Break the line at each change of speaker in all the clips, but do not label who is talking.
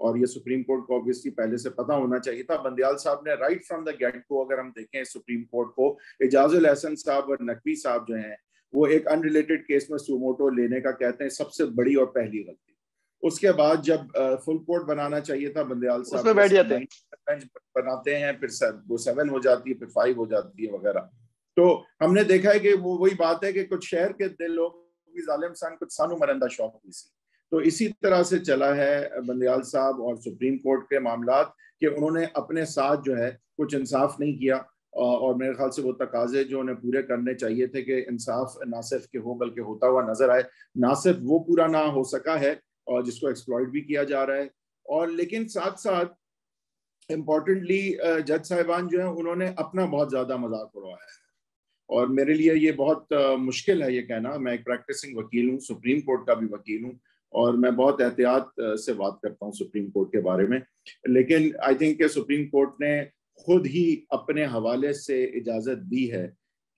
اور یہ supreme court کو obviously پہلے سے پتا ہونا چاہیے تھا. بندیال صاحب نے رائٹ فرام دا گیٹ کو, اگر ہم دیکھیں سپریم کورٹ کو, اعجاز الاحسن صاحب اور نقوی صاحب جو ہیں وہ ایک ان ریلیٹڈ کیس میں سو موٹو لینے کا کہتے ہیں سب سے بڑی اور پہلی غلطی. اس کے بعد جب فل کورٹ بنانا چاہیے تھا بندیال صاحب,
اس میں بیٹھ جاتے ہیں,
بناتے ہیں, پھر وہ 7 ہو جاتی ہے, پھر 5 ہو جاتی ہے وغیرہ. تو ہم نے دیکھا ہے کہ وہ وہی بات ہے کہ کچھ شہر کے دل لوگ بھی ظالم سان کچھ سانو مرندہ شوق ہوئی سی. تو اسی طرح سے چلا ہے بندیال صاحب اور سپریم کورٹ کے معاملات کہ انہوں نے اپنے ساتھ جو ہے کچھ انصاف نہیں کیا, اور میرے خیال سے وہ تقاضے جو انہیں پورے کرنے چاہیے تھے کہ انصاف نہ صرف کہ ہو بلکہ ہوتا ہوا نظر آئے, نہ صرف وہ پورا نہ ہو سکا ہے اور جس کو ایکسپلائٹ بھی کیا جا رہا ہے. اور لیکن ساتھ ساتھ امپورٹنٹلی جج صاحبان جو ہیں انہوں نے اپنا بہت زیادہ مذاق اڑایا ہے, اور میرے لیے یہ بہت مشکل ہے یہ کہنا. میں ایک پریکٹسنگ وکیل ہوں, سپریم کورٹ کا بھی وکیل ہوں, اور میں بہت احتیاط سے بات کرتا ہوں سپریم کورٹ کے بارے میں, لیکن آئی تھنک کہ سپریم کورٹ نے خود ہی اپنے حوالے سے اجازت دی ہے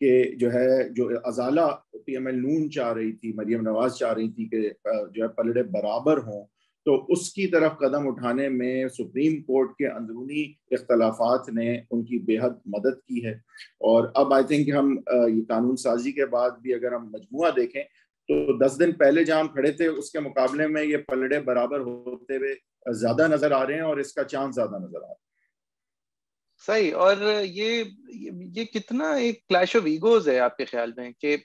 کہ جو ازالہ پی ایم ایل نون چاہ رہی تھی, مریم نواز چاہ رہی تھی کہ جو ہے پلڑے برابر ہوں, تو اس کی طرف قدم اٹھانے میں سپریم کورٹ کے اندرونی اختلافات نے ان کی بے حد مدد کی ہے. اور اب آئی تھنک ہم یہ قانون سازی کے بعد بھی اگر ہم مجموعہ دیکھیں تو 10 دن پہلے جہاں ہم کھڑے تھے اس کے مقابلے میں یہ پلڑے برابر ہوتے ہوئے زیادہ نظر آ رہے ہیں, اور اس کا چانس زیادہ نظر آ رہا ہے.
صحیح. اور یہ کتنا ایک کلیش آف ایگوز ہے آپ کے خیال میں کہ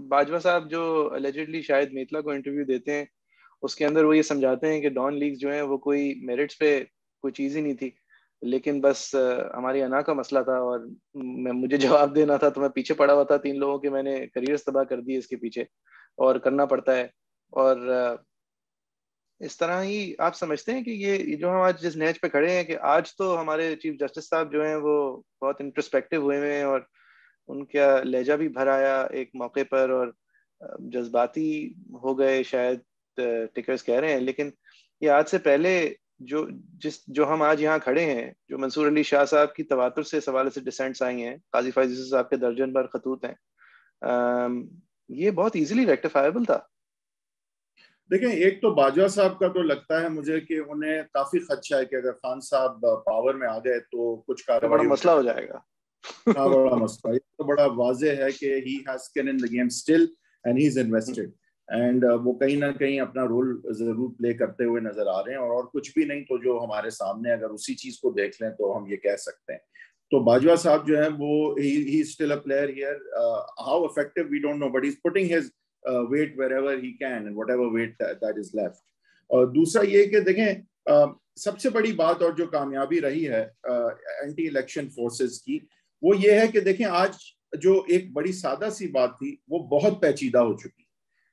باجوہ صاحب جو اللیجڈلی شاید میتلا کو انٹرویو دیتے ہیں اس کے اندر وہ یہ سمجھاتے ہیں کہ ڈان لیگز جو ہیں وہ کوئی میرٹس پہ کوئی چیز ہی نہیں تھی, لیکن بس ہماری انا کا مسئلہ تھا اور مجھے جواب دینا تھا, تو میں پیچھے پڑا ہوا تھا 3 لوگوں کے, میں نے کریئرز تباہ کر دی اس کے پیچھے, اور کرنا پڑتا ہے. اور اس طرح ہی آپ سمجھتے ہیں کہ یہ جو ہم آج جس نہج پہ کھڑے ہیں کہ آج تو ہمارے چیف جسٹس صاحب جو ہیں وہ بہت انٹرسپیکٹو ہوئے ہیں اور ان کا لہجہ بھی بھر آیا ایک موقع پر, اور جذباتی ہو گئے شاید ٹکرز کہہ رہے ہیں, لیکن یہ آج سے پہلے جو ہم آج یہاں کھڑے ہیں, جو منصور علی شاہ صاحب کی تواتر سے اس حوالے سے ڈسینٹس آئی ہیں, قاضی فائز یوسف صاحب کے درجن بھر خطوط ہیں, یہ بہت ایزیلی ریکٹیفائبل تھا.
دیکھیں, ایک تو باجوہ صاحب کا تو لگتا ہے مجھے کہ انہیں کافی خدشہ ہے کہ اگر خان صاحب پاور میں آ گئے تو کچھ
بڑا
کارروائی
مسئلہ ہو جائے گا.
ہاں, بڑا مسئلہ. یہ تو بڑا واضح ہے کہ he has skin in the game still and he's invested, and وہ کہیں نہ کہیں اپنا رول ضرور پلے کرتے ہوئے نظر آ رہے ہیں, اور کچھ بھی نہیں تو جو ہمارے سامنے اگر اسی چیز کو دیکھ لیں تو ہم یہ کہہ سکتے ہیں. تو باجوہ صاحب جو ہیں وہ he is still a player here. How effective we don't know, but he's putting his weight wherever he can and whatever weight that is left. اور دوسرا یہ کہ دیکھیں سب سے بڑی بات اور جو کامیابی رہی ہے اینٹی الیکشن فورسز کی, وہ یہ ہے کہ دیکھیں آج جو ایک بڑی سادہ سی بات تھی وہ بہت پیچیدہ ہو چکی.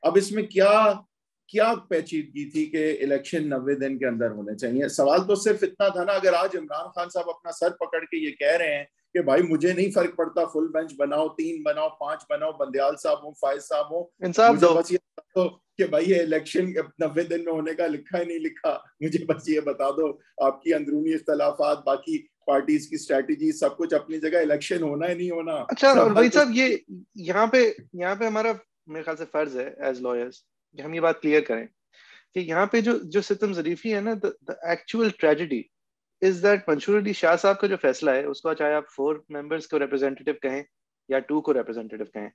اب اس میں کیا پیچیدگی تھی کہ الیکشن 90 دن کے اندر ہونے چاہیے. سوال تو صرف اتنا تھا نا, اگر آج عمران خان صاحب اپنا سر پکڑ کے یہ کہہ رہے ہیں کہ بھائی مجھے نہیں فرق پڑتا, فل بینچ بناؤ, 3 بناؤ, 5 بناؤ, بندیال صاحب ہوں, فائز صاحب ہوں, مجھے بس یہ بتا دو کہ بھائی یہ الیکشن 90 دن میں ہونے کا لکھا ہے نہیں لکھا, مجھے بس یہ بتا دو آپ کی اندرونی اختلافات, باقی پارٹیز کی اسٹریٹجی, سب کچھ اپنی جگہ, الیکشن ہونا ہے نہیں ہونا.
اچھا, اور بھائی صاحب یہ یہاں پہ ہمارا میرے خیال سے فرض ہے ایز لائرز کہ ہم یہ بات کلیئر کریں کہ یہاں پہ جو ستم ظریفی ہے نا, the actual tragedy is that منصور علی شاہ صاحب کا جو فیصلہ ہے اس کو چاہے آپ 4 ممبرس کو ریپرزینٹیٹو کہیں یا 2 کو ریپرزینٹیٹو کہیں,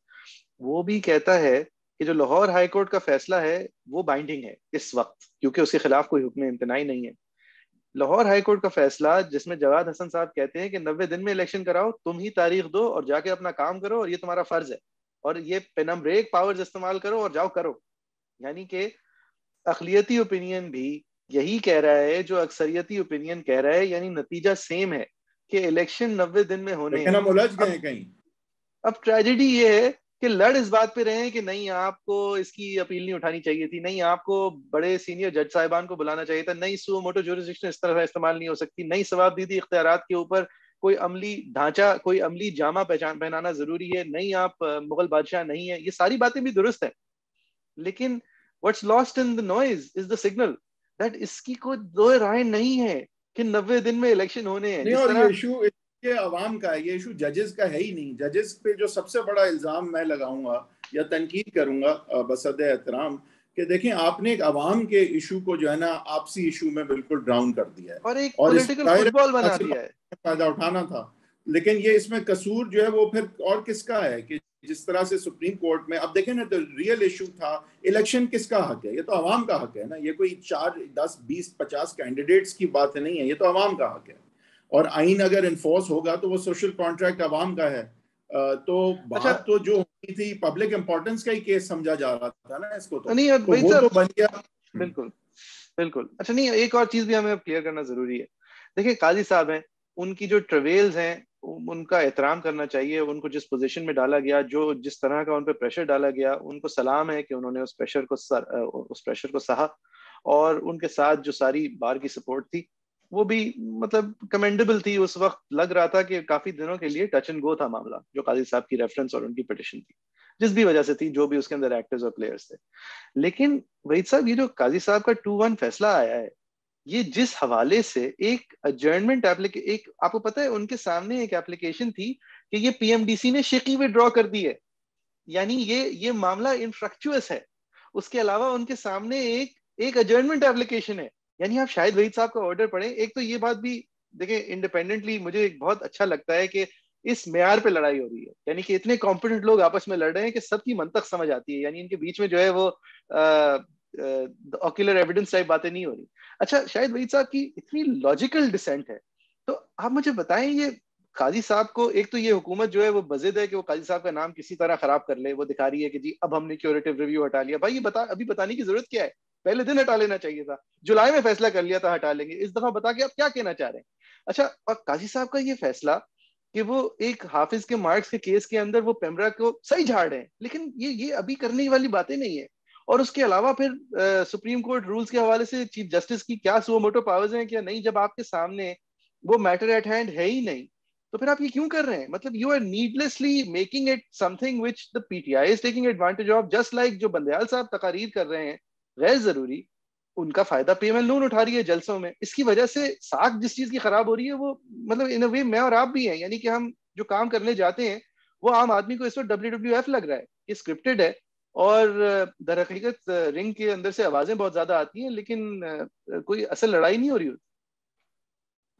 وہ بھی کہتا ہے کہ جو لاہور ہائی کورٹ کا فیصلہ ہے وہ بائنڈنگ ہے اس وقت, کیونکہ اس کے خلاف کوئی حکم امتناعی نہیں ہے. لاہور ہائی کورٹ کا فیصلہ جس میں جواد حسن صاحب کہتے ہیں کہ 90 دن میں الیکشن کراؤ, تم ہی تاریخ دو اور جا کے اپنا کام کرو, اور یہ تمہارا فرض ہے, اور یہ پینم بریک پاورز استعمال کرو اور جاؤ کرو. یعنی کہ اقلیتی اوپینین بھی یہی کہہ رہا ہے جو اکثریتی اوپینین کہہ رہا ہے, یعنی نتیجہ سیم ہے کہ الیکشن 90 دن میں ہونے ہیں.
ہم الجھ گئے کہیں.
اب ٹریجڈی یہ ہے کہ لڑ اس بات پہ رہے ہیں کہ نہیں آپ کو اس کی اپیل نہیں اٹھانی چاہیے تھی, نہیں آپ کو بڑے سینئر جج صاحبان کو بلانا چاہیے تھا, نہیں سو موٹو جورسڈکشن اس طرح استعمال نہیں ہو سکتی, نہیں ثوابدیدی اختیارات کے اوپر کوئی عملی ڈھانچہ, کوئی عملی جامہ پہنانا ضروری ہے, نہیں آپ مغل بادشاہ نہیں ہے. یہ ساری باتیں بھی درست ہیں, لیکن what's lost in the noise is the signal that اس کی کوئی دو رائے نہیں ہے کہ 90 دن میں الیکشن ہونے ہیں.
نہیں, اور یہ ایشو یہ عوام کا ہے, یہ ایشو ججز کا ہے ہی نہیں. ججز پہ جو سب سے بڑا الزام میں لگاؤں گا یا تنقید کروں گا بصد احترام کہ دیکھیں آپ نے ایک عوام کے ایشو کو جو ہے نا آپسی ایشو میں بالکل ڈراؤن کر دیا ہے
اور ایک
اور اس
پولیٹیکل فٹ بال بنا دیا ہے.
فائدہ اٹھانا تھا. لیکن یہ اس میں قصور جو ہے وہ پھر اور کس کا ہے کہ جس طرح سے سپریم کورٹ میں اب دیکھیں نا ریئل ایشو تھا الیکشن کس کا حق ہے, یہ تو عوام کا حق ہے نا, یہ کوئی 4 10 20 50 کینڈیڈیٹس کی بات نہیں ہے, یہ تو عوام کا حق ہے. اور آئین اگر انفورس ہوگا تو وہ سوشل کانٹریکٹ عوام کا ہے. تو بات تو جو ہوئی تھی پبلک امپورٹنس کا ہی کیس سمجھا جا رہا تھا نا اس کو, تو وہ تو بن گیا.
بالکل بالکل. اچھا نہیں, ایک اور چیز بھی ہمیں کلیئر کرنا ضروری ہے. دیکھیں قاضی صاحب ہیں, ان کی جو ٹریولز ہیں ان کا احترام کرنا چاہیے. ان کو جس پوزیشن میں ڈالا گیا, جو جس طرح کا ان پہ پریشر ڈالا گیا, ان کو سلام ہے کہ انہوں نے اس پریشر کو سہا, اور ان کے ساتھ جو ساری بار کی سپورٹ تھی وہ بھی مطلب کمینڈیبل تھی. اس وقت لگ رہا تھا کہ کافی دنوں کے لیے ٹچ اینڈ گو تھا معاملہ, جو قاضی صاحب کی ریفرنس اور ان کی پٹیشن تھی, جس بھی وجہ سے تھی, جو بھی اس کے اندر ایکٹرز اور پلیئرز تھے. لیکن وحید صاحب, یہ جو قاضی صاحب کا 2-1 فیصلہ آیا ہے, یہ جس حوالے سے ایک ایڈجرنمنٹ ایک آپ کو پتا ہے ان کے سامنے ایک ایپلیکیشن تھی کہ یہ پی ایم ڈی سی نے شکی ودرا کر دی ہے, یعنی یہ معاملہ انفریکچوئس ہے. اس کے علاوہ ان کے سامنے ایک ایڈجرنمنٹ ایپلیکیشن ہے. یعنی آپ شاہد وحید صاحب کا آرڈر پڑھیں. ایک تو یہ بات بھی دیکھیں انڈیپینڈنٹلی مجھے بہت اچھا لگتا ہے کہ اس معیار پہ لڑائی ہو رہی ہے, یعنی کہ اتنے کمپیٹنٹ لوگ آپس میں لڑ رہے ہیں کہ سب کی منطق سمجھ آتی ہے, یعنی ان کے بیچ میں جو ہے وہ آکولر ایویڈنس ٹائپ باتیں نہیں ہو رہی. اچھا شاہد وحید صاحب کی اتنی لاجیکل ڈسینٹ ہے, تو آپ مجھے بتائیں یہ قاضی صاحب کو, ایک تو یہ حکومت جو ہے وہ بضد ہے کہ وہ قاضی صاحب کا نام کسی طرح خراب کر لے, وہ دکھا رہی ہے کہ جی اب ہم نے کیوریٹو ریویو ہٹا لیا. بھائی یہ ابھی بتانے کی ضرورت کیا ہے, پہلے دن ہٹا لینا چاہیے تھا. جولائی میں فیصلہ کر لیا تھا ہٹا لیں گے, اس دفعہ بتا کے آپ کیا کہنا چاہ رہے ہیں. اچھا, اور قاضی صاحب کا یہ فیصلہ کہ وہ ایک حافظ کے مارکس کے کیس کے اندر وہ پیمرا کو صحیح جھاڑ رہے ہیں, لیکن یہ ابھی کرنے والی باتیں نہیں ہے. اور اس کے علاوہ پھر سپریم کورٹ رولز کے حوالے سے چیف جسٹس کی کیا سو موٹو پاورز ہیں کیا نہیں, جب آپ کے سامنے وہ میٹر ایٹ ہینڈ ہے ہی نہیں, تو پھر آپ یہ کیوں کر رہے ہیں. مطلب you are needlessly making it something which the P T I is taking advantage of, just like جو بندیال صاحب تقاریر کر رہے ہیں غیر ضروری, ان کا فائدہ پی ایم ایل نون اٹھا رہی ہے جلسوں میں. اس کی وجہ سے ساکھ جس چیز کی خراب ہو رہی ہے وہ مطلب ان اے وے میں اور آپ بھی ہیں, یعنی کہ ہم جو کام کرنے جاتے ہیں وہ عام آدمی کو اس وقت WWF لگ رہا ہے, یہ اسکرپٹڈ ہے, اور در حقیقت رنگ کے اندر سے آوازیں بہت زیادہ آتی ہیں لیکن کوئی اصل لڑائی نہیں ہو رہی ہوتی.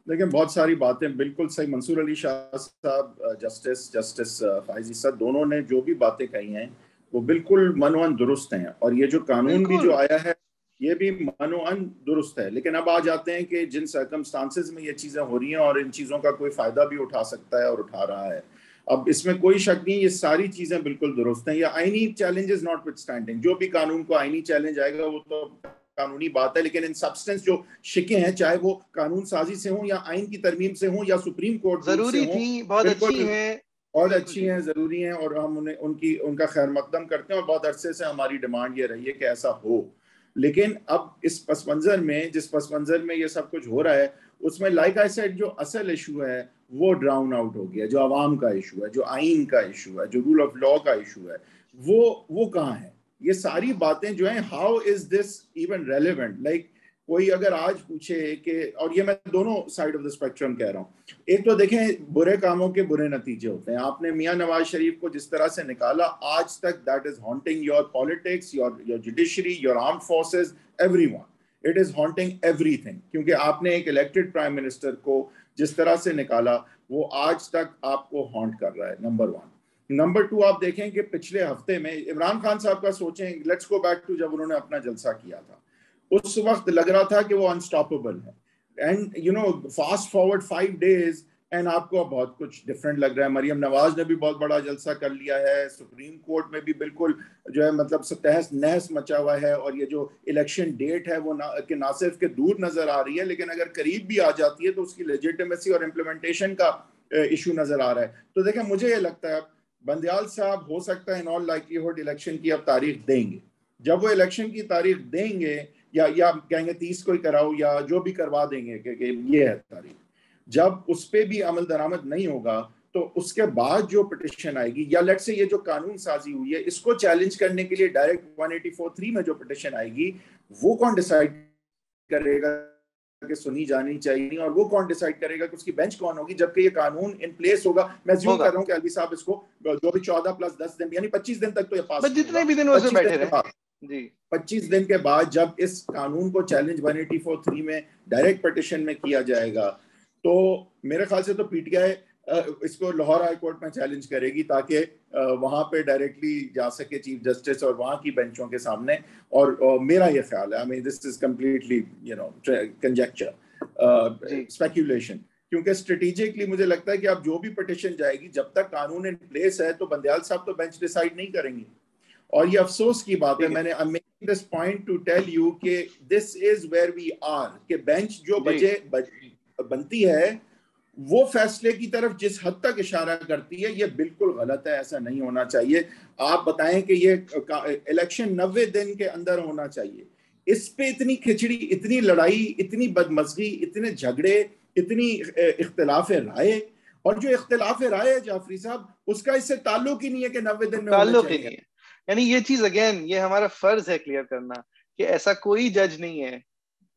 دیکھیں بہت ساری باتیں بالکل صحیح, منصور علی شاہ صاحب, جسٹس فائزی صاحب, دونوں نے جو بھی باتیں کہی ہیں وہ بالکل منوان درست ہیں, اور یہ جو قانون بھی جو آیا ہے یہ بھی منوان درست ہے. لیکن اب آ جاتے ہیں کہ جن سرکمسٹانسز میں یہ چیزیں ہو رہی ہیں اور ان چیزوں کا کوئی فائدہ بھی اٹھا سکتا ہے اور اٹھا رہا ہے, اب اس میں کوئی شک نہیں, یہ ساری چیزیں بالکل درست ہیں. یا آئینی چیلنجز ناٹ وتھ اسٹینڈنگ, جو بھی قانون کو آئینی چیلنج آئے گا وہ تو قانونی بات ہے, لیکن ان سبسٹنس جو شکیں ہیں چاہے وہ قانون سازی سے ہوں یا آئین کی ترمیم سے ہوں یا سپریم کورٹ
ضروری تھی, بہت اچھی ہیں,
بہت اچھی ہیں, ضروری ہیں, اور ہم انہیں ان کا خیر مقدم کرتے ہیں, اور بہت عرصے سے ہماری ڈیمانڈ یہ رہی ہے کہ ایسا ہو. لیکن اب اس پس منظر میں, جس پس منظر میں یہ سب کچھ ہو رہا ہے, اس میں لائک آئی سیڈ جو اصل ایشو ہے وہ ڈراؤن آؤٹ ہو گیا. جو عوام کا ایشو ہے, جو آئین کا ایشو ہے, جو رول آف لا کا ایشو ہے, وہ کہاں ہے. یہ ساری باتیں جو ہیں, how is this even relevant. Like کوئی اگر آج پوچھے کہ, اور یہ میں دونوں سائڈ آف دا اسپیکٹرم کہہ رہا ہوں, ایک تو دیکھیں برے کاموں کے برے نتیجے ہوتے ہیں. آپ نے میاں نواز شریف کو جس طرح سے نکالا آج تک, that is haunting your politics, your judiciary, your armed forces, every one. It is haunting every thing, کیونکہ آپ نے ایک الیکٹڈ پرائم منسٹر کو جس طرح سے نکالا وہ آج تک آپ کو ہانٹ کر رہا ہے, نمبر 1. نمبر 2, آپ دیکھیں کہ پچھلے ہفتے میں عمران خان صاحب کا سوچیں, لیٹس گو بیک ٹو جب انہوں نے اپنا جلسہ کیا تھا, اس وقت لگ رہا تھا کہ وہ انسٹاپیبل ہے. And you know fast forward 5 days and آپ کو بہت کچھ ڈفرینٹ لگ رہا ہے. مریم نواز نے بھی بہت بڑا جلسہ کر لیا ہے, سپریم کورٹ میں بھی بالکل جو ہے مطلب تہس نہس مچا ہوا ہے, اور یہ جو الیکشن ڈیٹ ہے وہ نہ صرف کہ دور نظر آ رہی ہے, لیکن اگر قریب بھی آ جاتی ہے تو اس کی لیجیٹمیسی اور امپلیمنٹیشن کا ایشو نظر آ رہا ہے. تو دیکھیں مجھے یہ لگتا ہے بندیال صاحب ہو سکتا ہے ان آل لائکلیہڈ الیکشن کی اب تاریخ دیں گے. جب وہ الیکشن کی تاریخ دیں گے یا کہیں گے 30 کو ہی کراؤ یا جو بھی کروا دیں گے کہ یہ ہے تاریخ, جب اس پہ بھی عمل درآمد نہیں ہوگا تو اس کے بعد جو پٹیشن آئے گی, یا لیٹ سے یہ جو قانون سازی ہوئی ہے اس کو چیلنج کرنے کے لیے ڈائریکٹ 184(3) میں جو پٹیشن آئے گی, وہ کون ڈیسائیڈ کرے گا کہ سنی جانی چاہیے, اور وہ کون ڈیسائیڈ کرے گا کہ اس کی بینچ کون ہوگی جبکہ یہ قانون ان پلیس ہوگا. میں زیوم کر رہا ہوں کہ علی صاحب اس کو جو بھی 14 + 10 دن یعنی 25 دن تک تو یہ پاس
جتنے بھی دن اس میں بیٹھے رہے. جی
25 دن کے بعد جب اس قانون کو چیلنج 184(3) میں ڈائریکٹ پٹیشن میں کیا جائے گا تو میرے خیال سے تو پی ٹی آئی اس کو لاہور ہائی کورٹ میں چیلنج کرے گی تاکہ وہاں پہ ڈائریکٹلی جا سکے چیف جسٹس اور وہاں کی بینچوں کے سامنے. اور میرا یہ خیال ہے, I mean this is completely conjecture, speculation, کیونکہ اسٹریٹجکلی مجھے لگتا ہے کہ اب جو بھی پٹیشن جائے گی جب تک قانون ان پلیس ہے تو بندیال صاحب تو بینچ ڈیسائیڈ نہیں کریں گی. اور یہ افسوس کی بات ہے, میں نے I'm making this point to tell you کہ this is where we are, کہ بینچ جو بنتی ہے وہ فیصلے کی طرف جس حد تک اشارہ کرتی ہے یہ بالکل غلط ہے, ایسا نہیں ہونا چاہیے. آپ بتائیں کہ یہ الیکشن 90 دن کے اندر ہونا چاہیے, اس پہ اتنی کھچڑی, اتنی لڑائی, اتنی بدمزگی, اتنے جھگڑے, اتنی اختلاف رائے. اور جو اختلاف رائے ہے جعفری صاحب اس کا اس سے تعلق ہی نہیں ہے کہ 90 دن میں ہونا چاہیے.
یعنی یہ چیز اگین یہ ہمارا فرض ہے کلیئر کرنا کہ ایسا کوئی جج نہیں ہے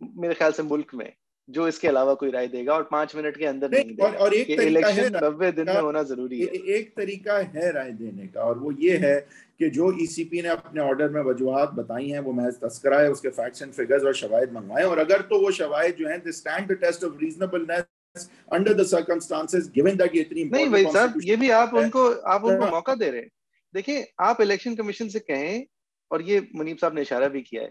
میرے خیال سے ملک میں جو اس کے علاوہ کوئی رائے دے گا اور 5 منٹ کے اندر نہیں دے گا.
اور ایک طریقہ ہے
90 دن میں ہونا ضروری ہے.
ایک طریقہ ہے رائے دینے کا, اور وہ یہ ہے کہ جو ای سی پی نے اپنے آرڈر میں وجوہات بتائی ہیں وہ محض تذکرہ ہے, اس کے فیکٹس اینڈ فگرز اور شواہد منگوائے, اور اگر تو وہ شواہد جو ہیں they stand the test of reasonableness under the circumstances given that یہ اتنی
نہیں بھائی صاحب, یہ بھی آپ ان کو موقع دے رہے ہیں. دیکھیں آپ الیکشن کمیشن سے کہیں, اور یہ منیب صاحب نے اشارہ بھی کیا ہے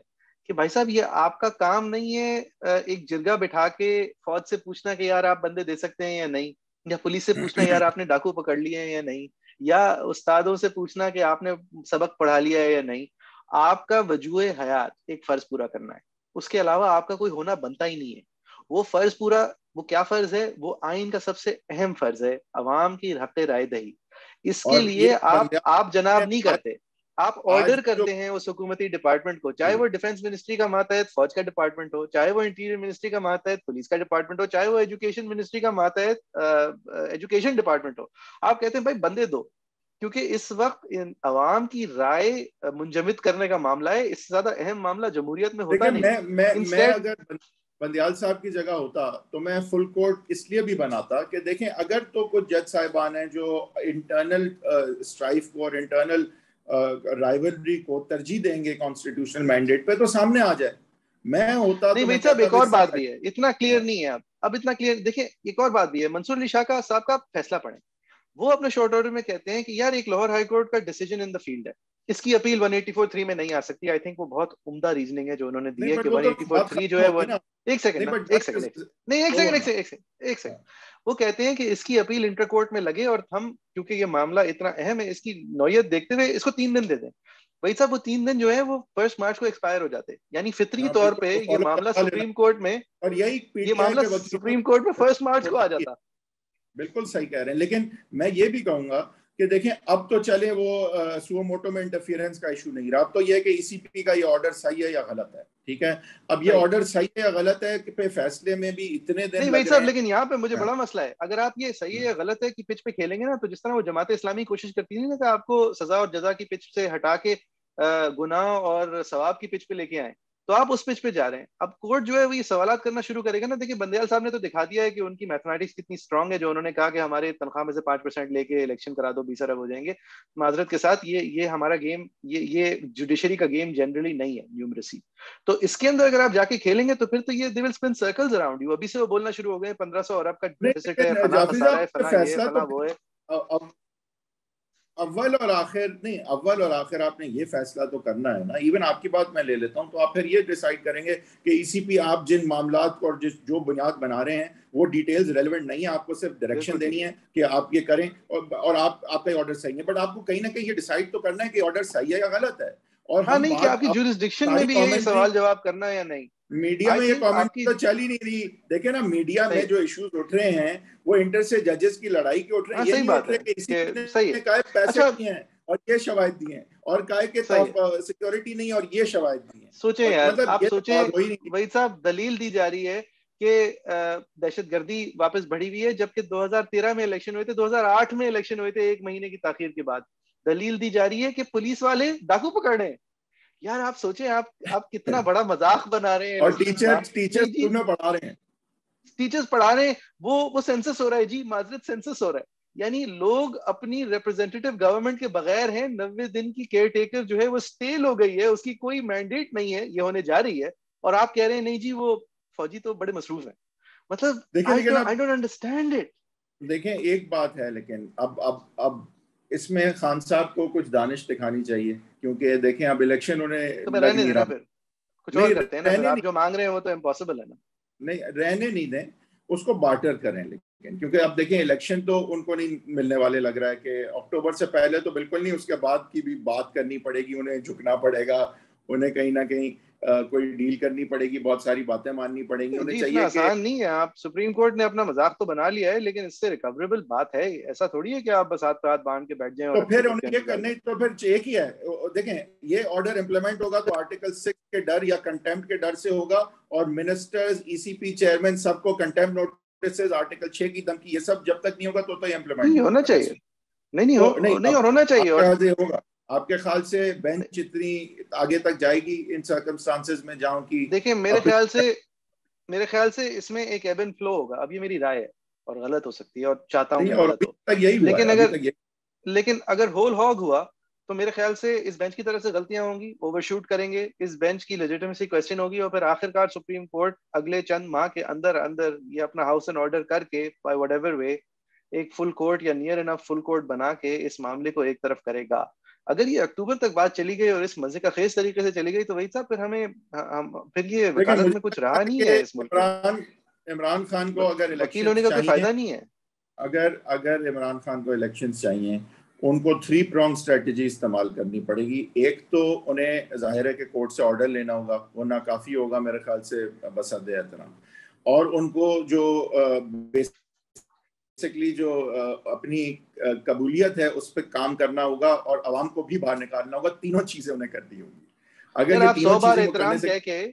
کہ بھائی صاحب یہ آپ کا کام نہیں ہے ایک جرگہ بٹھا کے فوج سے پوچھنا کہ یار آپ بندے دے سکتے ہیں یا نہیں, یا پولیس سے پوچھنا یار آپ نے ڈاکو پکڑ لیے ہیں یا نہیں, یا استادوں سے پوچھنا کہ آپ نے سبق پڑھا لیا ہے یا نہیں. آپ کا وجوہ حیات ایک فرض پورا کرنا ہے, اس کے علاوہ آپ کا کوئی ہونا بنتا ہی نہیں ہے. وہ فرض پورا, وہ کیا فرض ہے, وہ آئین کا سب سے اہم فرض ہے, عوام کی حق رائے دہی. اس کے لیے آپ جناب نہیں کرتے, آپ آرڈر کرتے ہیں اس حکومتی ڈپارٹمنٹ کو, چاہے وہ ڈیفنس منسٹری کا ماتحت فوج کا ڈپارٹمنٹ ہو, چاہے وہ انٹیریئر منسٹری کا ماتحت پولیس کا ڈپارٹمنٹ ہو, چاہے وہ ایجوکیشن منسٹری کا ماتحت ایجوکیشن ڈپارٹمنٹ ہو. آپ کہتے ہیں بھائی بندے دو, کیونکہ اس وقت عوام کی رائے منجمد کرنے کا معاملہ ہے, اس سے زیادہ اہم معاملہ جمہوریت میں ہوتا نہیں.
میں اگر بندیال صاحب کی جگہ ہوتا تو میں فل کورٹ اس لیے بھی بناتا کہ دیکھیں اگر تو کچھ جج صاحبان ہیں جو انٹرنل اسٹرائف کو اور انٹرنل رائیولری کو ترجیح دیں گے کانسٹیٹیوشنل مینڈیٹ پہ تو سامنے آ جائے. میں ہوتا
نہیں بھائی صاحب, ایک اور بات بھی ہے, اتنا کلیئر نہیں ہے اب اتنا کلیئر. دیکھیں ایک اور بات بھی ہے, منصور علی شاہ صاحب کا فیصلہ پڑھیں. وہ اپنے شارٹ آرڈر میں کہتے ہیں کہ یار ایک لاہور ہائی کورٹ کا ڈیسیجن ان دا فیلڈ ہے, اس کی اپیل 184(3) میں نہیں آ سکتی. آئی تھنک وہ بہت عمدہ ریزننگ ہے جو انہوں نے دی ہے کہ 184(3) جو ہے وہ ایک سیکنڈ وہ کہتے ہیں کہ اس کی اپیل انٹر کورٹ میں لگے, اور ہم کیونکہ یہ معاملہ اتنا اہم ہے اس کی نوعیت دیکھتے ہوئے اس کو 3 دن دے دیں. بھائی صاحب وہ 3 دن جو ہے وہ 1 مارچ کو ایکسپائر ہو جاتے, یعنی فطری طور پہ یہ معاملہ سپریم کورٹ میں,
اور
یہ معاملہ سپریم کورٹ میں 1 مارچ کو آ جاتا.
بالکل صحیح کہہ رہے ہیں, لیکن میں یہ بھی کہوں گا کہ دیکھیں اب تو چلے وہ سو موٹو میں انٹرفیئرنس کا ایشو نہیں رہا, اب تو یہ ہے کہ ای سی پی کا یہ آرڈر صحیح ہے یا غلط ہے. ٹھیک ہے, اب یہ آرڈر صحیح ہے یا غلط ہے کہ پہ فیصلے میں بھی اتنے دن
نہیں بھائی صاحب, لیکن یہاں پہ مجھے بڑا مسئلہ ہے. اگر آپ یہ صحیح ہے یا غلط ہے کہ پچ پہ کھیلیں گے نا, تو جس طرح وہ جماعت اسلامی کوشش کرتی ہے نا کہ آپ کو سزا اور جزا کی پچ سے ہٹا کے گناہ اور ثواب کی پچ پہ لے کے آئیں, تو آپ اس پچ پہ جا رہے ہیں. اب کورٹ جو ہے وہ یہ سوالات کرنا شروع کرے گا نا. دیکھیں بندیال صاحب نے تو دکھا دیا ہے کہ ان کی میتھمیٹکس کتنی اسٹرانگ ہے, جو انہوں نے کہا کہ ہمارے تنخواہ میں سے 5% لے کے الیکشن کرا دو 20 ارب ہو جائیں گے. معذرت کے ساتھ یہ ہمارا گیم, یہ جوڈیشری کا گیم جنرلی نہیں ہے نیومریسی. تو اس کے اندر اگر آپ جا کے کھیلیں گے تو پھر تو یہ they will spin circles around you. ابھی سے وہ بولنا شروع ہو گئے 1500 ارب کا ڈیفیسٹ ہے, فلاں خسارہ ہے, فلاں یہ ہے, فلاں وہ ہے.
اول اور آخر آپ نے یہ فیصلہ تو کرنا ہے نا. ایون آپ کی بات میں لے لیتا ہوں, تو آپ پھر یہ ڈیسائیڈ کریں گے کہ ای سی پی آپ جن معاملات کو اور جو بنیاد بنا رہے ہیں وہ ڈیٹیلز ریلیونٹ نہیں ہے, آپ کو صرف ڈائریکشن دینی ہے کہ آپ یہ کریں, اور آپ کا آرڈر صحیح ہے, بٹ آپ کو کہیں نہ کہیں یہ ڈیسائیڈ تو کرنا ہے کہ آرڈر صحیح ہے یا غلط ہے. اور
ہاں نہیں کہ آپ کی جورسڈکشن میں بھی یہ سوال جواب کرنا ہے یا نہیں.
میڈیا میں یہ کامنٹ تو چل ہی نہیں رہی. دیکھیں نا میڈیا میں جو ایشوز اٹھ رہے ہیں وہ انٹر سے ججز کی لڑائی کی اٹھ رہے ہیں. یہ نہیں اٹھ رہے کہ اسی نے کہا پیسے دیے ہیں اور یہ شواہد دیے ہیں, اور کہا کہ سیکورٹی نہیں اور یہ شواہد دیے ہیں.
سوچیں یار, آپ سوچیں وحید صاحب, دلیل دی جا رہی ہے کہ دہشت گردی واپس بڑھی ہوئی ہے, جبکہ 2013 میں الیکشن ہوئے تھے, 2008 میں الیکشن ہوئے تھے, 1 مہینے کی تاخیر کے بعد. دلیل دی جا رہی ہے کہ پولیس والے ڈاکو پکڑ رہے ہیں. یار آپ سوچیں, آپ کتنا بڑا مذاق بنا رہے ہیں.
اور ٹیچرز پڑھا رہے ہیں,
ٹیچرز پڑھا رہے ہیں, وہ سینسس ہو رہا ہے جی, معذرت سینسس ہو رہا ہے. یعنی لوگ اپنی ریپرزینٹیٹیو گورنمنٹ کے بغیر ہیں. 90 دن کی کیئر ٹیکر جو ہے وہ اسٹیل ہو گئی ہے, اس کی کوئی مینڈیٹ نہیں ہے, یہ ہونے جا رہی ہے, اور آپ کہہ رہے ہیں نہیں جی وہ فوجی تو بڑے مصروف ہیں. مطلب I don't understand it.
دیکھیں ایک بات ہے, لیکن اب اس میں خان صاحب کو کچھ دانش دکھانی چاہیے, کیونکہ دیکھیں اب الیکشن انہیں
تو
لگ
رہنے
نہیں
دینا,
رہا.
پھر کچھ اور کرتے ہیں نا, پھر آپ جو مانگ رہے ہیں وہ تو امپاسبل ہے نا.
نہیں رہنے نہیں دیں, اس کو بارٹر کریں. لیکن کیونکہ اب دیکھیں الیکشن تو ان کو نہیں ملنے والے لگ رہا ہے کہ اکتوبر سے پہلے تو بالکل نہیں, اس کے بعد کی بھی بات کرنی پڑے گی, انہیں جھکنا پڑے گا, انہیں کہیں نہ کہیں کوئی ڈیل کرنی پڑے گی, بہت ساری باتیں ماننی پڑیں گی. انہیں
جی اتنا
چاہیے کہ
آسان نہیں ہے. آپ سپریم کورٹ نے اپنا مذاق تو بنا لیا ہے, لیکن اس سے ریکوریبل بات ہے, ایسا تھوڑی ہے کہ آپ بس ہاتھ پہ ہاتھ باندھ کے بیٹھ جائیں اور
تو پھر
اکتوبر کا
انہیں یہ
انتظار
کرنے,
کریں.
تو پھر ایک ہی ہے. دیکھیں یہ آرڈر امپلیمنٹ ہوگا تو آرٹیکل 6 کے ڈر یا کنٹیمپٹ کے ڈر سے ہوگا, اور منسٹرز, ای سی پی چیئرمین سب کو کنٹیمپٹ نوٹسز, آرٹیکل 6 کی دھمکی, یہ سب جب تک نہیں ہوگا تو یہ امپلیمنٹ نہیں
ہونا
ہوگا.
چاہیے, نہیں اور ہونا چاہیے.
آپ
اور
کا یہ ہوگا, آپ کے خیال سے بینچ اتنی آگے تک جائے گی ان سرکمسٹانسز میں جہاں کی
دیکھیں میرے خیال سے اس میں ایک ایب اینڈ فلو ہوگا. اب یہ میری رائے ہے اور غلط ہو سکتی ہے, اور چاہتا ہوں کہ
اور
غلط
ابھی
ہو,
تک یہی ہوا ہے.
لیکن اگر ہول ہاگ ہوا تو میرے خیال سے اس بینچ کی طرف سے غلطیاں ہوں گی, اوور شوٹ کریں گے, اس بینچ کی لیجیٹمیسی کوسچن ہوگی, اور پھر آخر کار سپریم کورٹ اگلے چند ماہ کے اندر یہ اپنا ہاؤس اینڈ آرڈر کر کے بائی وٹ ایور وے ایک فل کورٹ یا نیئر انف فل کورٹ بنا کے اس معاملے کو ایک طرف کرے گا. اگر یہ اکتوبر تک بات چلی گئی اور اس مزے کا خیز طریقے سے چلی گئی تو وہی صاحب پھر یہ وکالت میں کچھ رہا نہیں ہے اس ملک میں.
عمران خان کو اگر
وکیل
الیکشن
ہونے کا کوئی
چاہیے,
فائدہ نہیں ہے.
اگر عمران خان کو الیکشنز چاہیے, ان کو 3 پرونگ اسٹریٹجی استعمال کرنی پڑے گی. ایک تو انہیں ظاہر ہے کہ کورٹ سے آرڈر لینا ہوگا, وہ ناکافی ہوگا میرے خیال سے بسد احترام, اور ان کو جو بیسکلی جو اپنی قبولیت ہے اس پہ کام کرنا ہوگا, اور عوام کو بھی باہر نکالنا ہوگا. تینوں چیزیں انہیں کرنی ہوگی. اگر یہ
آپ 100
تینوں
بار
چیزیں وہ کرنے
احترام
سے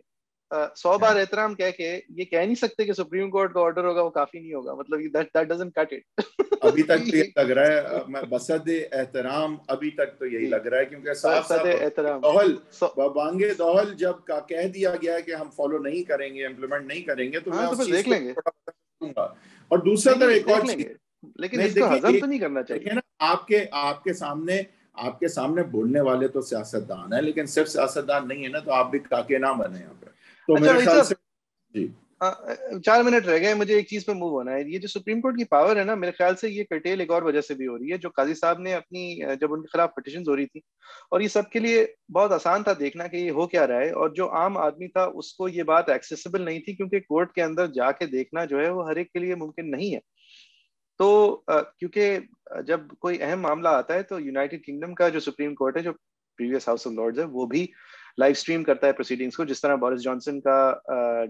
100 بار احترام کہہ کے یہ کہہ نہیں سکتے کہ سپریم کورٹ کا آرڈر ہوگا وہ کافی نہیں ہوگا. مطلب that doesn't cut it.
ابھی تک تو یہ لگ رہا ہے, میں بسد احترام ابھی تک تو یہی لگ رہا ہے, کیونکہ صاف بانگے دوہل جب کہہ دیا گیا ہے کہ ہم فالو نہیں کریں گے, امپلیمنٹ نہیں کریں گے, تو میں اس چیز کو تھوڑا دوں گا. اور دوسرا طرح ایک اور چیز,
لیکن اس کو ہضم تو نہیں کرنا چاہیے
نا. آپ کے سامنے بولنے والے تو سیاستدان ہیں, لیکن صرف سیاستدان نہیں ہے نا, تو آپ بھی کاکے نہ بنے یہاں پہ. تو میرے خیال سے
4 منٹ رہ گئے, مجھے ایک چیز پہ موو ہونا ہے. یہ جو سپریم کورٹ کی پاور ہے نا, میرے خیال سے یہ کرٹیل ایک اور وجہ سے بھی ہو رہی ہے. جو قاضی صاحب نے اپنی جب ان کے خلاف پٹیشنز ہو رہی تھی, اور یہ سب کے لیے بہت آسان تھا دیکھنا کہ یہ ہو کیا رہا ہے, اور جو عام آدمی تھا اس کو یہ بات ایکسیسیبل نہیں تھی, کیونکہ کورٹ کے اندر جا کے دیکھنا جو ہے وہ ہر ایک کے لیے ممکن نہیں ہے. تو کیونکہ جب کوئی اہم معاملہ آتا ہے تو یونائٹڈ کنگڈم کا جو سپریم کورٹ ہے, جو پریویس ہاؤس آف لارڈز ہے, وہ بھی لائیو اسٹریم کرتا ہے پروسیڈنگز کو, جس طرح بورس جانسن کا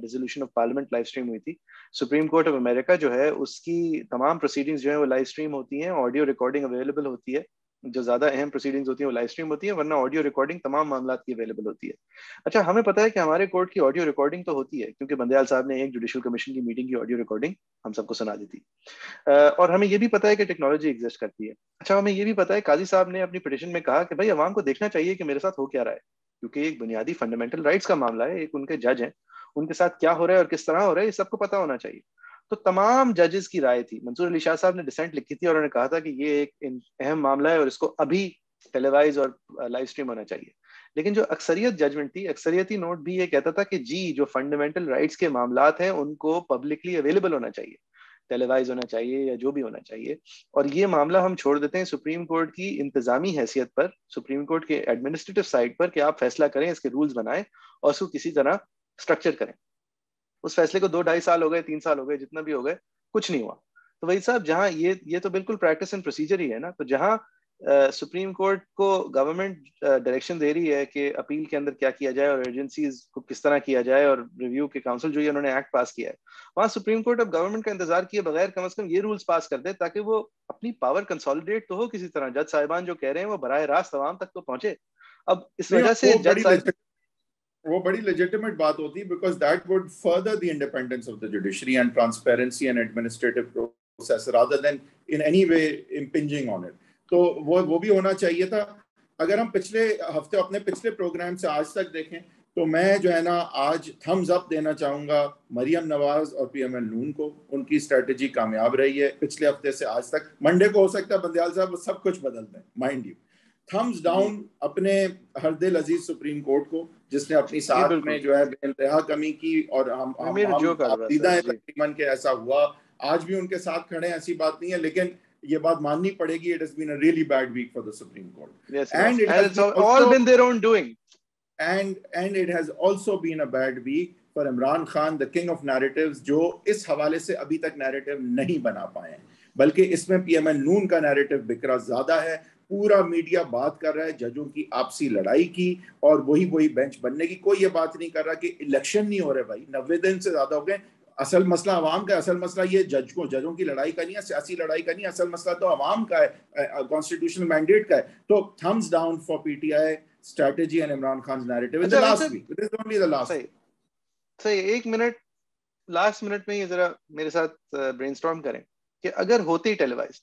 dissolution of parliament live stream ہوئی تھی. سپریم کورٹ آف امریکہ جو ہے اس کی تمام پروسیڈنگز جو ہیں وہ لائیو اسٹریم ہوتی ہیں, آڈیو ریکارڈنگ اویلیبل ہوتی ہے. جو زیادہ اہم پروسیڈنگز ہوتی ہیں وہ لائیو اسٹریم ہوتی ہیں, ورنہ آڈیو ریکارڈنگ تمام معاملات کی اویلیبل ہوتی ہے. اچھا, ہمیں پتا ہے کہ ہمارے کورٹ کی آڈیو ریکارڈنگ تو ہوتی ہے, کیونکہ بندیال صاحب نے ایک جوڈیشل کمیشن کی میٹنگ کی آڈیو ریکارڈنگ ہم سب کو سنا دی تھی, اور ہمیں یہ بھی پتا ہے کہ ٹیکنالوجی ایگزسٹ کرتی ہے. اچھا, ہمیں یہ بھی پتا ہے قاضی صاحب نے اپنی پٹیشن میں کہا کہ بھائی عوام کو دیکھنا چاہیے کہ میرے ساتھ ہو کیا رہا ہے, کیونکہ ایک بنیادی فنڈامنٹل رائٹس کا معاملہ ہے, ایک ان کے جج ہیں, ان کے ساتھ کیا ہو رہا ہے اور کس طرح ہو رہا ہے یہ سب کو پتا ہونا چاہیے. تو تمام ججز کی رائے تھی, منصور علی شاہ صاحب نے ڈسینٹ لکھی تھی اور انہوں نے کہا تھا کہ یہ ایک اہم معاملہ ہے اور اس کو ابھی ٹیلی وائز اور لائیو اسٹریم ہونا چاہیے. لیکن جو اکثریت ججمنٹ تھی, اکثریتی نوٹ بھی یہ کہتا تھا کہ جی جو فنڈامنٹل رائٹس کے معاملات ہیں ان کو پبلکلی اویلیبل ہونا چاہیے, ٹیلی وائز ہونا چاہیے یا جو بھی ہونا چاہیے. اور یہ معاملہ ہم چھوڑ دیتے ہیں سپریم کورٹ کی انتظامی حیثیت پر, سپریم کورٹ کے ایڈمنسٹریٹو سائٹ پر, کہ آپ فیصلہ کریں, اس کے رولز بنائیں اور اس کو کسی طرح اسٹرکچر کریں. اس فیصلے کو 2-2.5 سال ہو گئے, 3 سال ہو گئے, جتنا بھی ہو گئے, کچھ نہیں ہوا. تو وہی صاحب جہاں یہ تو بالکل پریکٹس اینڈ پروسیجر ہی ہے نا. تو جہاں سپریم کورٹ کو گورنمنٹ ڈائریکشن دے رہی ہے کہ اپیل کے اندر کیا کیا جائے اور ایجنسیز کو کس طرح کیا جائے, اور ریویو کے کاؤنسل جو ہے انہوں نے ایکٹ پاس کیا ہے, وہاں سپریم کورٹ اب گورنمنٹ کا انتظار کیے بغیر کم از کم یہ رولز پاس کر دے تاکہ وہ اپنی پاور کنسالیڈیٹ تو ہو کسی طرح. جج صاحبان جو کہہ رہے ہیں وہ براہ راست عوام تک تو پہنچے. اب اس وجہ سے جج صاحب
وہ بڑی لیجیٹمیٹ بات ہوتی ہے, because that would further the independence of the judiciary and transparency and administrative process rather than in any way impinging on it. تو وہ بھی ہونا چاہیے تھا. اگر ہم پچھلے ہفتے اپنے پچھلے پروگرام سے آج تک دیکھیں تو میں جو ہے نا آج تھمز اپ دینا چاہوں گا مریم نواز اور پی ایم ایل نون کو. ان کی اسٹریٹجی کامیاب رہی ہے پچھلے ہفتے سے آج تک. منڈے کو ہو سکتا ہے بندیال صاحب سب کچھ بدل دیں, مائنڈ یو. تھمز ڈاؤن اپنے ہر دل عزیز سپریم کورٹ کو, جس نے اپنی ساتھ میں جو ہے بے انتہا کمی کی, اور ہم آبیدہ ہیں تقریباً کہ ایسا ہوا. آج بھی ان کے ساتھ کھڑے ہیں, ایسی بات نہیں ہے, لیکن یہ بات ماننی پڑے گی, it has been a really bad week for the Supreme Court.
Yes, and it has been all been their own doing.
And it has also been a bad week for Imran Khan, the king of narratives, جو اس حوالے سے ابھی تک narrative نہیں بنا پائے ہیں, بلکہ اس میں پی ایم ایل نون کا نیریٹو بکھرا زیادہ ہے. پورا میڈیا بات کر رہا ہے ججوں کی آپسی لڑائی کی, اور وہی بینچ بننے کی. کوئی یہ بات نہیں کر رہا کہ الیکشن نہیں ہو رہے بھائی, 90 دن سے زیادہ ہو گئے. اصل مسئلہ عوام کا ہے, اصل مسئلہ یہ ججوں کی لڑائی کا نہیں ہے, سیاسی لڑائی کا نہیں ہے, اصل مسئلہ تو عوام کا ہے, کانسٹیٹیوشنل مینڈیٹ کا ہے. تو thumbs down for P T I strategy and Imran Khan's narrative in the last week. It is only the last week.
صحیح, ایک منٹ لاسٹ منٹ میں یہ ذرا میرے ساتھ برین سٹارم کریں کہ اگر ہوتی ٹیلی وائز,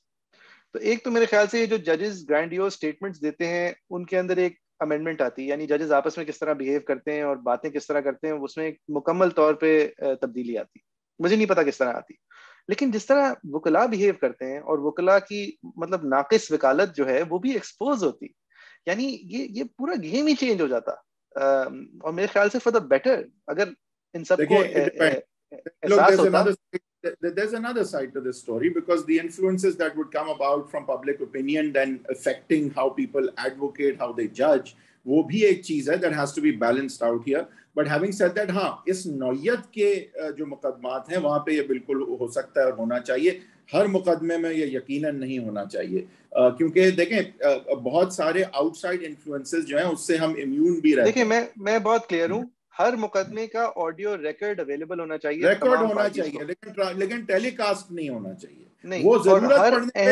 تو ایک تو میرے خیال سے یہ جو ججز گرینڈیوز اسٹیٹمنٹس دیتے ہیں ان کے اندر ایک امینڈمنٹ آتی ہے, یعنی ججز آپس میں کس طرح بیہیو کرتے ہیں اور باتیں کس طرح کرتے ہیں, اس میں ایک مکمل طور پہ تبدیلی آتی. مجھے نہیں پتا کس طرح آتی, لیکن جس طرح وکلاء بیہیو کرتے ہیں اور وکلاء کی مطلب ناقص وکالت جو ہے وہ بھی ایکسپوز ہوتی, یعنی یہ پورا گیم ہی چینج ہو جاتا. اور میرے خیال سے فار دا بیٹر اگر ان سب کو احساس ہوتا.
There's another side to this story, because the influences that would come about from public opinion then affecting how people advocate, how they judge, وہ بھی ایک چیز ہے that has to be balanced out here. But having said that, ہاں اس نوعیت کے جو مقدمات ہیں وہاں پہ یہ بالکل ہو سکتا ہے اور ہونا چاہیے. ہر مقدمے میں یہ یقیناً نہیں ہونا چاہیے, کیونکہ دیکھیں بہت سارے آؤٹ سائڈ انفلوئنسز جو ہیں اس سے ہم امیون بھی رہتے ہیں.
دیکھیں میں بہت کلیئر ہوں, ہر مقدمے کا آڈیو ریکارڈ اویلیبل ہونا چاہیے,
ریکارڈ ہونا چاہیے, لیکن ٹیلی کاسٹ نہیں ہونا چاہیے. وہ ضرورت پڑنے پہ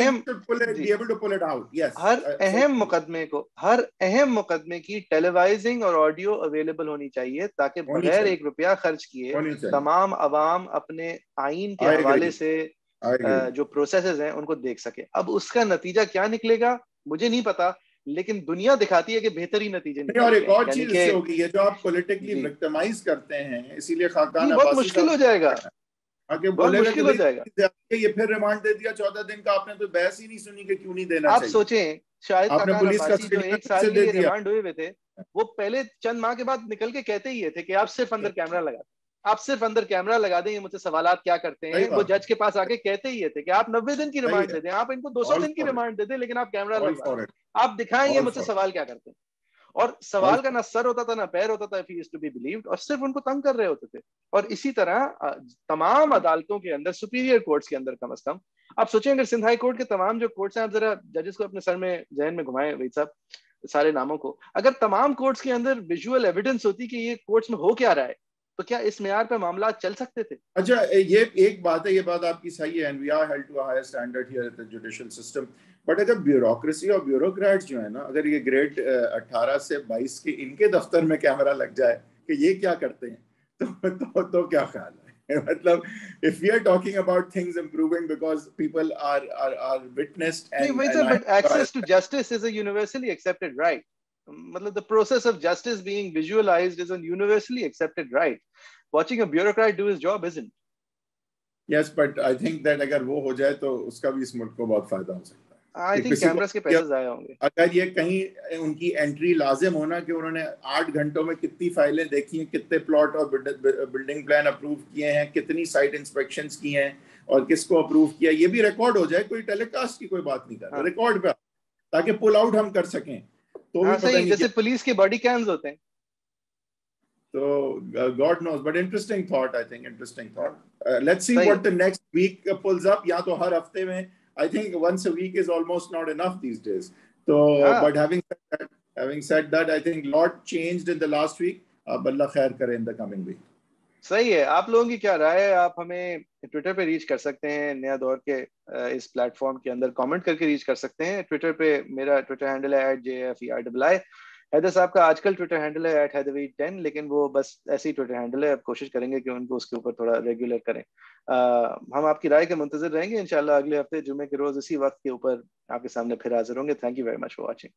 ہر اہم مقدمے کی ٹیلی وائزنگ اور آڈیو اویلیبل ہونی چاہیے, تاکہ بغیر ایک روپیہ خرچ کیے تمام عوام اپنے آئین کے حوالے سے جو پروسیسز ہیں ان کو دیکھ سکے. اب اس کا نتیجہ کیا نکلے گا مجھے نہیں پتا, لیکن دنیا دکھاتی ہے کہ بہترین نتیجے نکلیں گے.
اور ایک اور چیز اس سے ہوگی, یہ جو آپ پولیٹیکلی وکٹمائز کرتے ہیں, اسی لیے خاقان
بہت مشکل ہو جائے گا, بہت مشکل ہو جائے گا.
یہ پھر ریمانڈ دے دیا 14 دن کا, آپ نے تو بحث ہی نہیں سنی کہ کیوں نہیں دینا چاہیے.
آپ سوچیں شاہد خاقان عباسی جو 1 سال کے لیے ریمانڈ ہوئے ہوئے تھے, وہ پہلے چند ماہ کے بعد نکل کے کہتے ہی تھے کہ آپ صرف اندر کیمرہ لگا دیں, آپ صرف اندر کیمرہ لگا دیں, یہ مجھ سے سوالات کیا کرتے ہیں. وہ جج کے پاس آ کے کہتے ہی تھے کہ آپ 90 دن کی ریمانڈ دے دیں, آپ ان کو 200 دن کی ریمانڈ دے دیں, لیکن آپ کیمرہ لگوا دیں, آپ دکھائیں یہ مجھ سے سوال کیا کرتے ہیں. اور سوال کا نہ سر ہوتا تھا نہ پیر ہوتا تھا, if he is to be believed, اور صرف ان کو تنگ کر رہے ہوتے تھے. اور اسی طرح تمام عدالتوں کے اندر, سپیریئر کورٹس کے اندر کم از کم, آپ سوچیں اگر سندھ ہائی کورٹ کے تمام جو کورٹس ہیں, آپ ذرا ججز کو اپنے سر میں ذہن میں گھمائیں وحید صاحب, سارے ناموں کو, اگر تمام کورٹس کے اندر ویژول ایویڈنس ہوتی کہ یہ کورٹس میں ہو کیا رہا ہے, تو کیا اس معیار پہ معاملات چل سکتے تھے؟
اچھا یہ ایک بات ہے, یہ بات آپ کی صحیح ہے, and we are held to a higher standard here at the judicial system. But اگر بیوروکریسی اور بیوروکریٹ جو ہے نا, اگر یہ گریڈ 18 سے 22 کے ان کے دفتر میں کیمرہ لگ جائے کہ یہ کیا کرتے ہیں, تو کیا خیال ہے؟ مطلب if we are talking about things improving because people are witnessed
but access to justice is a universally accepted right. مطلب the process of justice being visualized is a universally accepted right. Watching a bureaucrat do his job isn't.
Yes, but I think that اگر وہ ہو جائے تو اس کا بھی اس ملک کو بہت فائدہ ہو سکتا ہے.
I think cameras کے پیسے ضائع ہوں گے.
اگر یہ کہیں ان کی انٹری لازم ہونا کہ انہوں نے 8 گھنٹوں میں کتنی فائلیں دیکھی ہیں, کتنے پلاٹ اور بلڈنگ پلان اپروو کیے ہیں, کتنی سائٹ انسپیکشنز کی ہیں اور کس کو اپروو کیا, یہ بھی ریکارڈ ہو جائے. کوئی ٹیلی کاسٹ کی کوئی بات نہیں کر رہا, ریکارڈ پہ, تاکہ پل آؤٹ ہم کر سکیں. تو
صحیح, جیسے پولیس کے باڈی کیمز ہوتے ہیں.
So God knows, but interesting thought, I think, interesting thought. Let's see what the next week pulls up. Ya to har hafte mein, I think once a week is almost not enough these days. So, but having said that, I think lot changed in the last week. Allah khair kare in the coming week.
صحیح ہے. آپ لوگوں کی کیا رائے ہے؟ آپ ہمیں Twitter پہ ریچ کر سکتے ہیں, نیا دور کے اس پلیٹ فارم کے اندر کامنٹ کر کے ریچ کر سکتے ہیں. ٹویٹر پہ میرا ٹویٹر ہینڈل ہے @JFERII. حیدر صاحب کا آج کل ٹویٹر ہینڈل ہے @HaiderWeed10, لیکن وہ بس ایسی ٹویٹر ہینڈل ہے. اب کوشش کریں گے کہ ان کو اس کے اوپر تھوڑا ریگولر کریں. ہم آپ کی رائے کے منتظر رہیں گے. انشاءاللہ اگلے ہفتے جمعے کے روز اسی وقت کے اوپر آپ کے سامنے پھر حاضر ہوں گے. Thank you very much for watching.